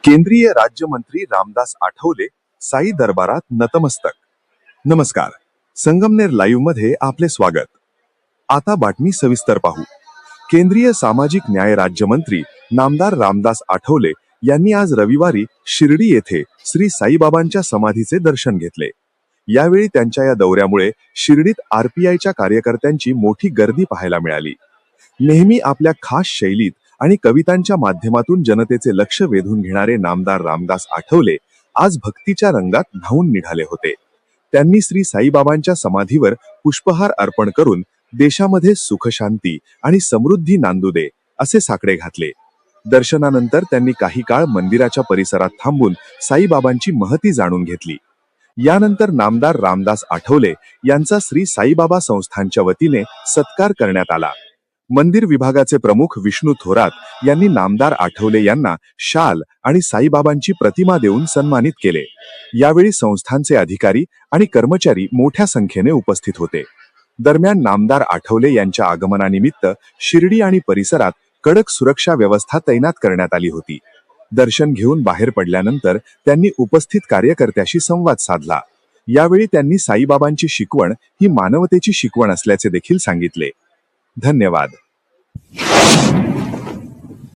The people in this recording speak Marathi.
केंद्रीय राज्यमंत्री रामदास आठवले साई दरबारात नतमस्तक. नमस्कार, संगमनेर लाईव्ह मध्ये आपले स्वागत. आता बातमी सविस्तर पाहू. केंद्रीय सामाजिक न्याय राज्यमंत्री नामदार रामदास आठवले यांनी आज रविवारी शिर्डी येथे श्री साईबाबांच्या समाधीचे दर्शन घेतले. यावेळी त्यांच्या या दौऱ्यामुळे शिर्डीत आरपीआयच्या कार्यकर्त्यांची मोठी गर्दी पाहायला मिळाली. नेहमी आपल्या खास शैलीत आणि कवितांच्या माध्यमातून जनतेचे लक्ष वेधून घेणारे नामदार रामदास आठवले आज भक्तीच्या रंगात न्हाऊन निघाले होते. त्यांनी श्री साईबाबांच्या समाधीवर पुष्पहार अर्पण करून देशामध्ये सुख शांती आणि समृद्धी नांदू दे असे साकडे घातले. दर्शनानंतर त्यांनी काही काळ मंदिराच्या परिसरात थांबून साईबाबांची महती जाणून घेतली. यानंतर नामदार रामदास आठवले यांचा श्री साईबाबा संस्थानच्या वतीने सत्कार करण्यात आला. मंदिर विभागाचे प्रमुख विष्णू थोरात यांनी नामदार आठवले यांना शाल आणि साईबाबांची प्रतिमा देऊन सन्मानित केले. यावेळी संस्थानचे अधिकारी आणि कर्मचारी मोठ्या संख्येने उपस्थित होते. दरम्यान नामदार आठवले यांच्या आगमनानिमित्त शिर्डी आणि परिसरात कडक सुरक्षा व्यवस्था तैनात करण्यात आली होती. दर्शन घेऊन बाहेर पडल्यानंतर त्यांनी उपस्थित कार्यकर्त्याशी संवाद साधला. यावेळी त्यांनी साईबाबांची शिकवण ही मानवतेची शिकवण असल्याचे देखील सांगितले. धन्यवाद.